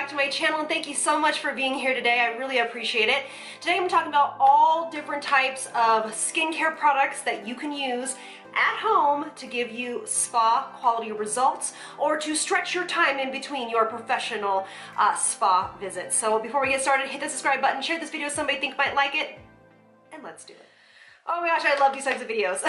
back to my channel, and thank you so much for being here today. I really appreciate it. Today I'm talking about all different types of skincare products that you can use at home to give you spa quality results or to stretch your time in between your professional spa visits. So before we get started, hit the subscribe button, share this video with somebody you think might like it, and let's do it. Oh my gosh, I love these types of videos.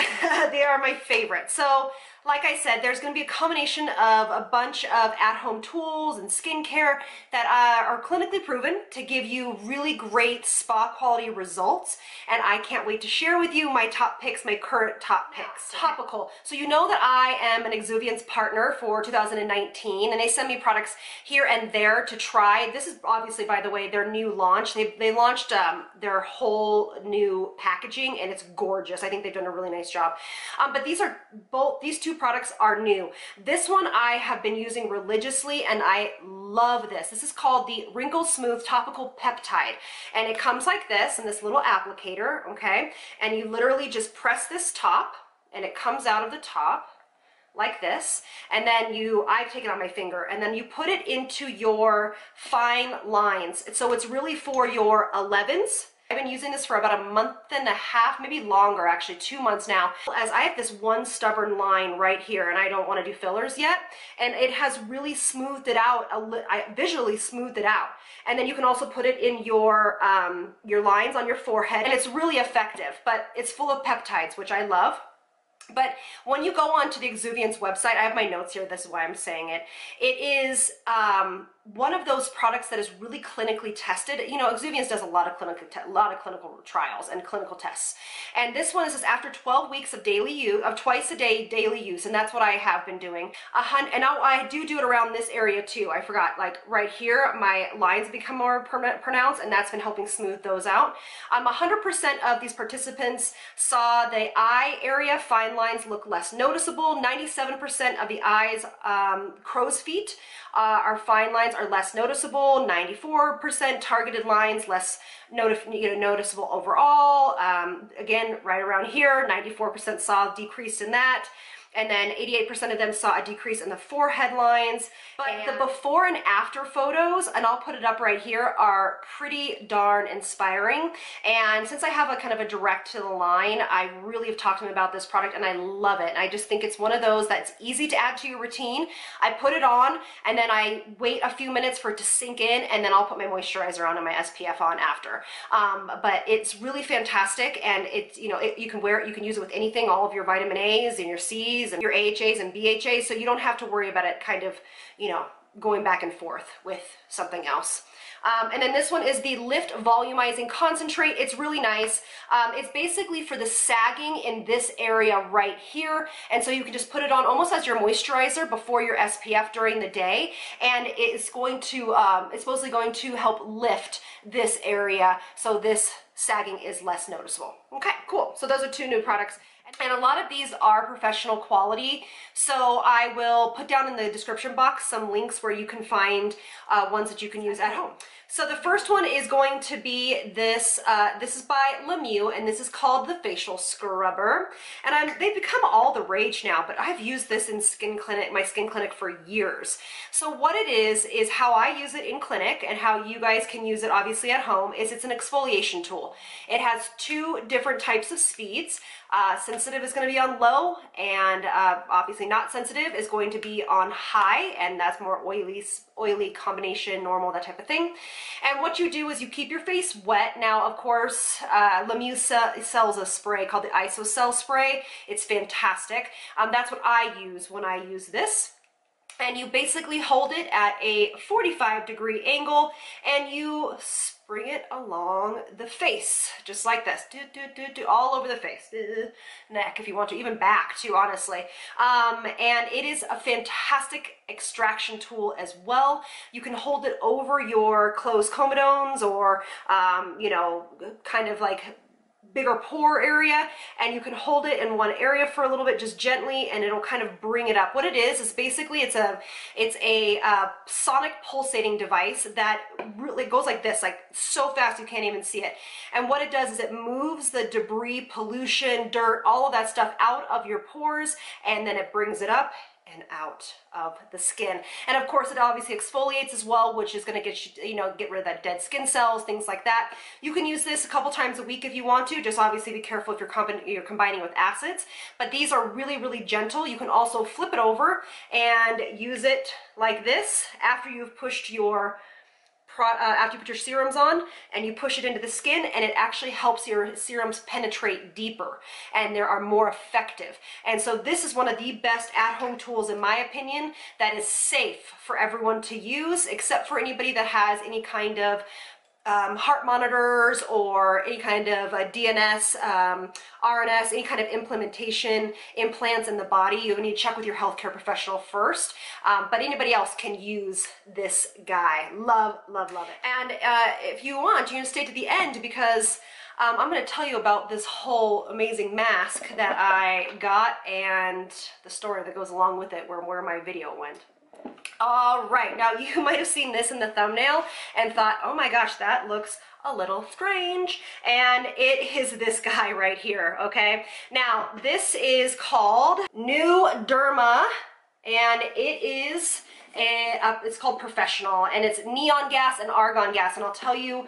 They are my favorite. So like I said, there's going to be a combination of a bunch of at-home tools and skincare that are clinically proven to give you really great spa quality results. And I can't wait to share with you my top picks, my current top picks. Topical. So you know that I am an Exuviance partner for 2019, and they send me products here and there to try. This is obviously, by the way, their new launch. They launched their whole new packaging, and it's gorgeous. I think they've done a really nice job. But these two products are new. This one I have been using religiously, and I love this. This is called the Wrinkle Smooth Topical Peptide, and it comes like this in this little applicator, okay? And you literally just press this top, and it comes out of the top like this, and then I take it on my finger, and then you put it into your fine lines. So it's really for your 11s. I've been using this for about a month and a half, maybe longer, actually 2 months now, as I have this one stubborn line right here, and I don't want to do fillers yet, and it has really smoothed it out, visually smoothed it out. And then you can also put it in your lines on your forehead, and it's really effective, but it's full of peptides, which I love. But when you go onto the Exuviance website, I have my notes here, this is why I'm saying it. It is one of those products that is really clinically tested. You know, Exuviance does a lot of clinical trials and clinical tests. And this one is just after 12 weeks of daily use, of twice a day daily use, and that's what I have been doing. And now I do it around this area too. I forgot, like right here, my lines become more pronounced, and that's been helping smooth those out. 100% of these participants saw the eye area fine lines look less noticeable. 97% of the eyes, crow's feet, our fine lines are less noticeable. 94% targeted lines less noticeable overall. Again, right around here, 94% saw a decrease in that. And then 88% of them saw a decrease in the forehead lines. But the before and after photos, and I'll put it up right here, are pretty darn inspiring. And since I have a kind of a direct to the line, I really have talked to them about this product, and I love it. And I just think it's one of those that's easy to add to your routine. I put it on, and then I wait a few minutes for it to sink in, and then I'll put my moisturizer on and my SPF on after. But it's really fantastic, and it's, you can wear it, you can use it with anything, all of your vitamin A's and your C's and your AHAs and BHAs, so you don't have to worry about it kind of, going back and forth with something else. And then this one is the Lift Volumizing Concentrate. It's really nice. It's basically for the sagging in this area right here, and so you can just put it on almost as your moisturizer before your SPF during the day, and it's going to, it's supposedly going to help lift this area so this sagging is less noticeable. Okay, cool. So those are two new products. And a lot of these are professional quality, so I will put down in the description box some links where you can find ones that you can use at home. So the first one is going to be this. This is by Lemieux, and this is called the Facial Scrubber. And they've become all the rage now, but I've used this in my skin clinic for years. So what it is how I use it in clinic, and how you guys can use it obviously at home, is it's an exfoliation tool. It has two different types of speeds. Sensitive is going to be on low, and obviously not sensitive is going to be on high, and that's more oily combination, normal, that type of thing. And what you do is you keep your face wet. Now, of course, Lemieux sells a spray called the IsoCell spray. It's fantastic. That's what I use when I use this. And you basically hold it at a 45-degree angle, and you bring it along the face, just like this, all over the face, neck if you want to, even back too, honestly. And it is a fantastic extraction tool as well. You can hold it over your closed comedones, or, kind of like bigger pore area, and you can hold it in one area for a little bit, just gently, and it'll kind of bring it up. What it is basically it's a sonic pulsating device that really goes like this, like so fast you can't even see it. And what it does is it moves the debris, pollution, dirt, all of that stuff out of your pores, and then it brings it up and out of the skin. And of course it obviously exfoliates as well, which is going to get you, get rid of that dead skin cells, things like that. You can use this a couple times a week if you want to. Just obviously be careful if you're combining with acids. But these are really, really gentle. You can also flip it over and use it like this after you've pushed your after you put your serums on, and you push it into the skin, and it actually helps your serums penetrate deeper and they are more effective. And so this is one of the best at-home tools, in my opinion, that is safe for everyone to use, except for anybody that has any kind of heart monitors or any kind of DNS, RNS, any kind of implementation, implants in the body. You need to check with your healthcare professional first. But anybody else can use this guy. Love, love, love it. And if you want, you can stay to the end because I'm going to tell you about this whole amazing mask that I got and the story that goes along with it, where my video went. All right, now you might have seen this in the thumbnail and thought, oh my gosh, that looks a little strange. And it is this guy right here, okay? Now, this is called New Derma, and it is it's called Professional, and it's neon gas and argon gas, and I'll tell you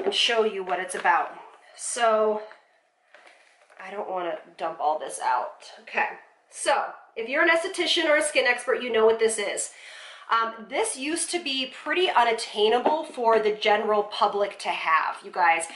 and show you what it's about. So, I don't want to dump all this out. Okay, so if you're an esthetician or a skin expert, you know what this is. This used to be pretty unattainable for the general public to have, you guys.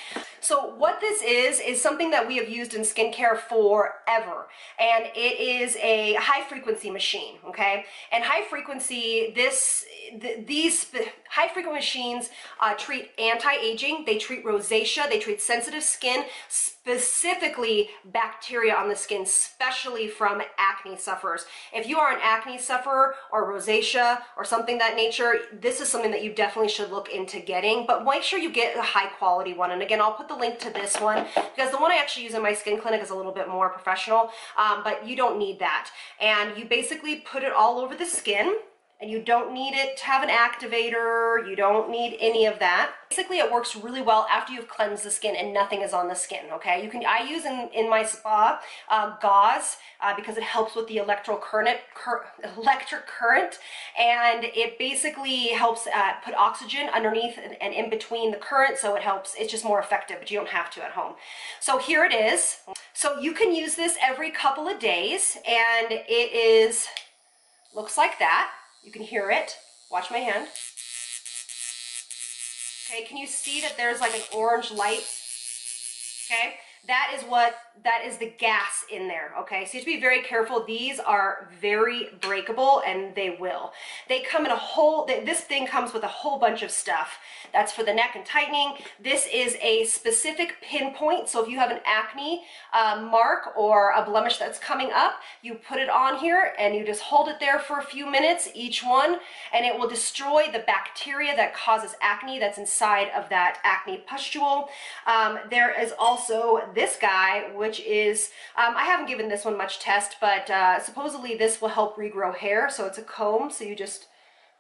So what this is something that we have used in skincare forever, and it is a high frequency machine, okay? And high frequency, these high frequency machines treat anti-aging, they treat rosacea, they treat sensitive skin, specifically bacteria on the skin, especially from acne sufferers. If you are an acne sufferer or rosacea or something that nature, this is something that you definitely should look into getting, but make sure you get a high quality one. And again, I'll put the link to this one because the one I actually use in my skin clinic is a little bit more professional, but you don't need that. And you basically put it all over the skin, and you don't need it to have an activator, you don't need any of that. Basically, it works really well after you've cleansed the skin and nothing is on the skin, okay? I use in my spa gauze because it helps with the electric current, and it basically helps put oxygen underneath and in between the current, so it helps, it's just more effective, but you don't have to at home. So here it is. So you can use this every couple of days, and it is, looks like that. You can hear it. Watch my hand. Okay, can you see that there's like an orange light? Okay, that is the gas in there, okay? So you have to be very careful. These are very breakable, and they come in a whole, this thing comes with a whole bunch of stuff. That's for the neck and tightening. This is a specific pinpoint, so if you have an acne mark or a blemish that's coming up, you put it on here and you just hold it there for a few minutes, each one, and it will destroy the bacteria that causes acne that's inside of that acne pustule. There is also this guy, which is, I haven't given this one much test, but supposedly this will help regrow hair. So it's a comb, so you just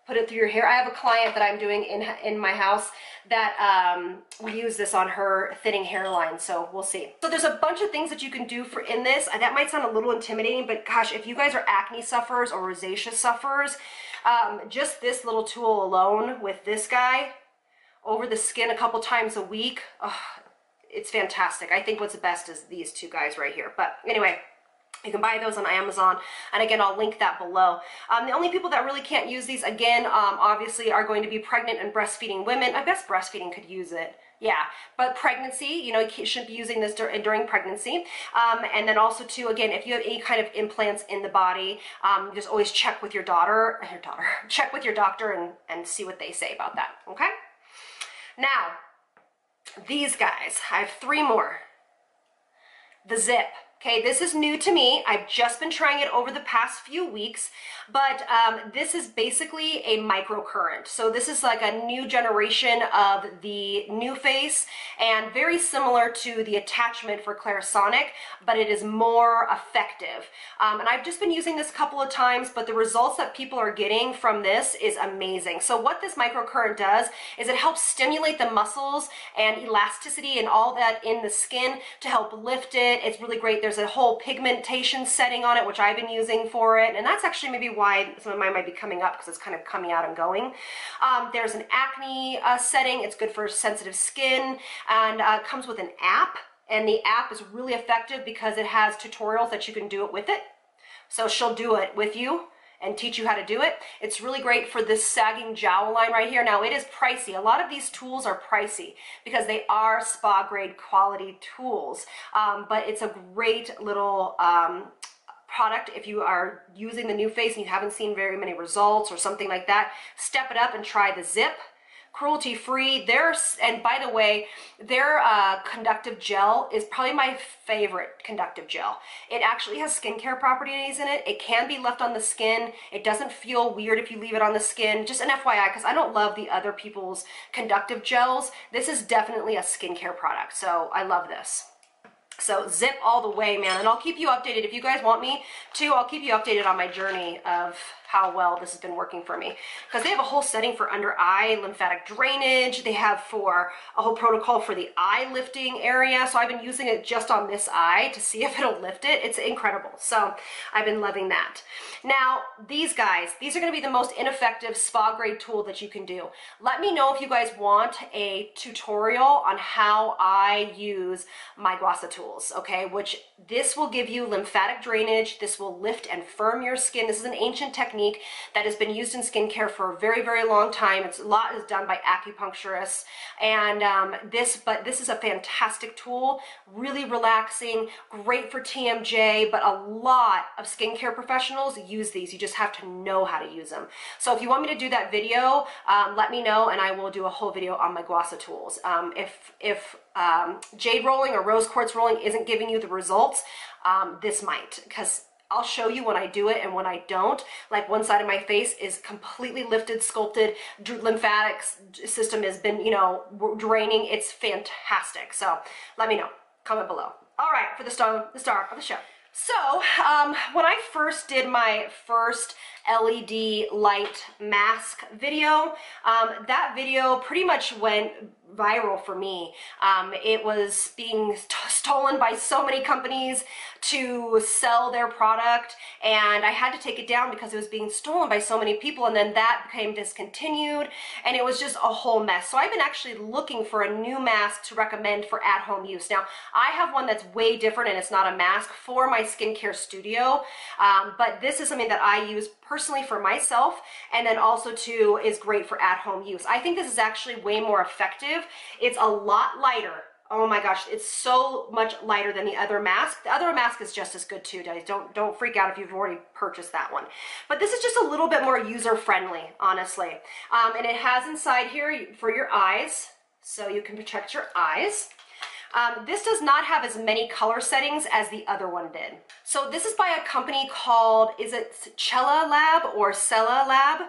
put it through your hair. I have a client that I'm doing in my house that we use this on her thinning hairline, so we'll see. So there's a bunch of things that you can do in this. That might sound a little intimidating, but gosh, if you guys are acne sufferers or rosacea sufferers, just this little tool alone with this guy over the skin a couple times a week, it's fantastic. I think what's the best is these two guys right here. But anyway, you can buy those on Amazon, and again, I'll link that below. The only people that really can't use these, again, obviously are going to be pregnant and breastfeeding women. I guess breastfeeding could use it, yeah, but pregnancy, you know, you shouldn't be using this during pregnancy. And then also too, again, if you have any kind of implants in the body, just always check with your check with your doctor and see what they say about that, okay? Now, these guys, I have 3 more. The Zipp. Okay, this is new to me. I've just been trying it over the past few weeks, but this is basically a microcurrent. So this is like a new generation of the new face, and very similar to the attachment for Clarisonic, but it is more effective. And I've just been using this a couple of times, but the results that people are getting from this is amazing. So what this microcurrent does is it helps stimulate the muscles and elasticity and all that in the skin to help lift it. It's really great. there's a whole pigmentation setting on it, which I've been using for it, and that's actually maybe why some of mine might be coming up, because it's kind of coming out and going. There's an acne setting. It's good for sensitive skin, and comes with an app, and the app is really effective because it has tutorials that you can do it with it. So she'll do it with you and teach you how to do it. It's really great for this sagging jowl line right here. Now, it is pricey. A lot of these tools are pricey because they are spa grade quality tools, but it's a great little product if you are using the NuFace and you haven't seen very many results or something like that. Step it up and try the Zipp. Cruelty-free. And by the way, their conductive gel is probably my favorite conductive gel. It actually has skincare properties in it. It can be left on the skin. It doesn't feel weird if you leave it on the skin. Just an FYI, because I don't love the other people's conductive gels. This is definitely a skincare product, so I love this. So Zipp all the way, man, and I'll keep you updated. If you guys want me to, I'll keep you updated on my journey of how well this has been working for me, because they have a whole setting for under eye lymphatic drainage. They have for a whole protocol for the eye lifting area. So I've been using it just on this eye to see if it'll lift it. It's incredible. So I've been loving that. Now, these guys, these are going to be the most ineffective spa grade tool that you can do. Let me know if you guys want a tutorial on how I use my Guasa tools, okay? Which this will give you lymphatic drainage. This will lift and firm your skin. This is an ancient technique that has been used in skincare for a very, very long time. A lot is done by acupuncturists, and this is a fantastic tool, really relaxing, great for TMJ, but a lot of skincare professionals use these. You just have to know how to use them. So if you want me to do that video, let me know, and I will do a whole video on my Guasa tools. If jade rolling or rose quartz rolling isn't giving you the results, this might, because I'll show you when I do it and when I don't. Like, one side of my face is completely lifted, sculpted, lymphatic system has been, you know, draining. It's fantastic. So let me know. Comment below. All right, for the star of the show. So when I first did my first LED light mask video, that video pretty much went viral for me. It was being stolen by so many companies to sell their product, and I had to take it down because it was being stolen by so many people, and then that became discontinued, and it was just a whole mess. So I've been actually looking for a new mask to recommend for at-home use. Now, I have one that's way different, and it's not a mask, for my skincare studio, but this is something that I use personally for myself, and then also too is great for at-home use. I think this is actually way more effective. It's a lot lighter. Oh my gosh, it's so much lighter than the other mask. The other mask is just as good too, guys. Don't freak out if you've already purchased that one. But this is just a little bit more user-friendly, honestly. And it has inside here for your eyes, so you can protect your eyes. This does not have as many color settings as the other one did. So this is by a company called, is it Cella Lab or Cella Lab?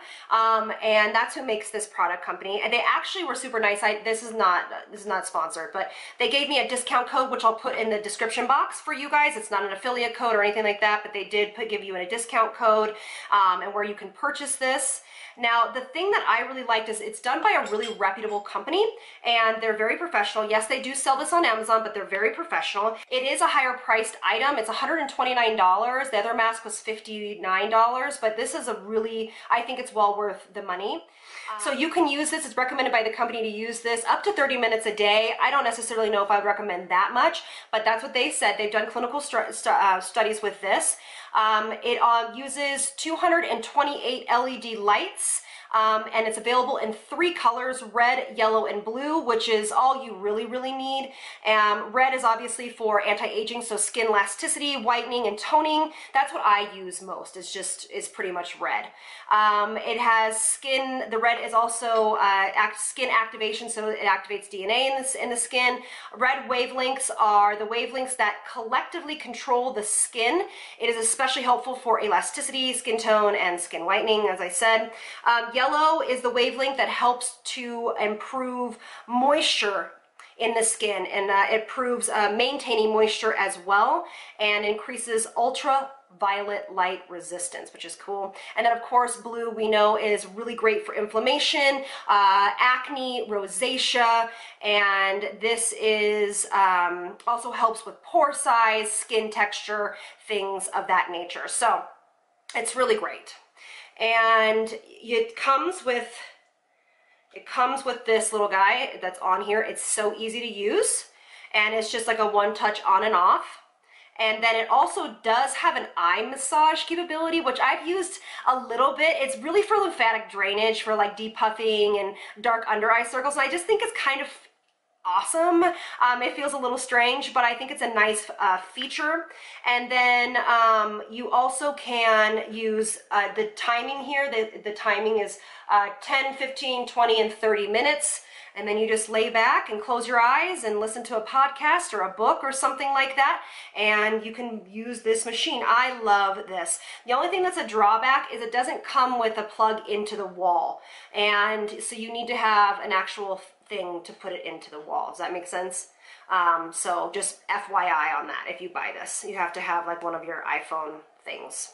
And that's who makes this product company. And they actually were super nice. This is not sponsored, but they gave me a discount code, which I'll put in the description box for you guys. It's not an affiliate code or anything like that, but they did give you a discount code and where you can purchase this. Now, the thing that I really liked is it's done by a really reputable company, and they're very professional. Yes, they do sell this on Amazon, but they're very professional. It is a higher priced item. It's $129. The other mask was $59, but this is a really, I think it's well worth the money. So you can use this. It's recommended by the company to use this up to 30 minutes a day. I don't necessarily know if I would recommend that much, but that's what they said. They've done clinical studies with this. It uses 228 LED lights. And it's available in 3 colors, red, yellow, and blue, which is all you really, really need. Red is obviously for anti-aging, so skin elasticity, whitening, and toning. That's what I use most. It's pretty much red. It has skin, the red is also skin activation, so it activates DNA in the skin. Red wavelengths are the wavelengths that collectively control the skin. It is especially helpful for elasticity, skin tone, and skin whitening, as I said. Yellow is the wavelength that helps to improve moisture in the skin, and it improves maintaining moisture as well, and increases ultra violet light resistance, which is cool. And then of course blue we know is really great for inflammation, acne, rosacea, and this is also helps with pore size, skin texture, things of that nature. So it's really great. And it comes with this little guy that's on here. It's so easy to use, and it's just like a one touch on and off. And then it also does have an eye massage capability, which I've used a little bit. It's really for lymphatic drainage, for like depuffing and dark under eye circles. And I just think it's kind of awesome. It feels a little strange, but I think it's a nice feature. And then you also can use the timing here. The timing is 10, 15, 20, and 30 minutes. And then you just lay back and close your eyes and listen to a podcast or a book or something like that, and you can use this machine. I love this. The only thing that's a drawback is it doesn't come with a plug into the wall, and so you need to have an actual thing to put it into the wall. Does that make sense? So just FYI on that, if you buy this, you have to have like one of your iPhone things.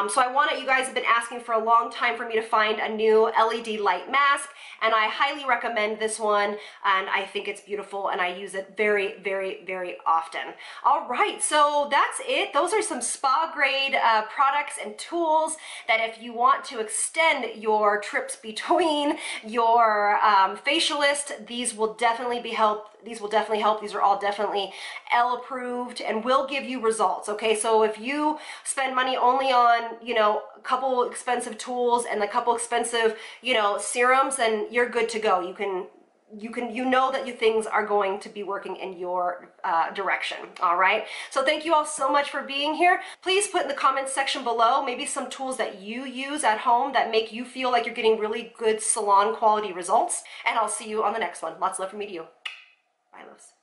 So you guys have been asking for a long time for me to find a new LED light mask, and I highly recommend this one, and I think it's beautiful, and I use it very, very, very often. All right, so that's it. Those are some spa grade products and tools that if you want to extend your trips between your facialist, these will definitely help. These are all definitely Elle approved and will give you results. Okay, so if you spend money only on, you know, a couple expensive tools and a couple expensive, you know, serums, then you're good to go. You know that your things are going to be working in your direction. All right, so thank you all so much for being here. Please put in the comments section below maybe some tools that you use at home that make you feel like you're getting really good salon quality results, and I'll see you on the next one. Lots of love from me to you. Bye, loves.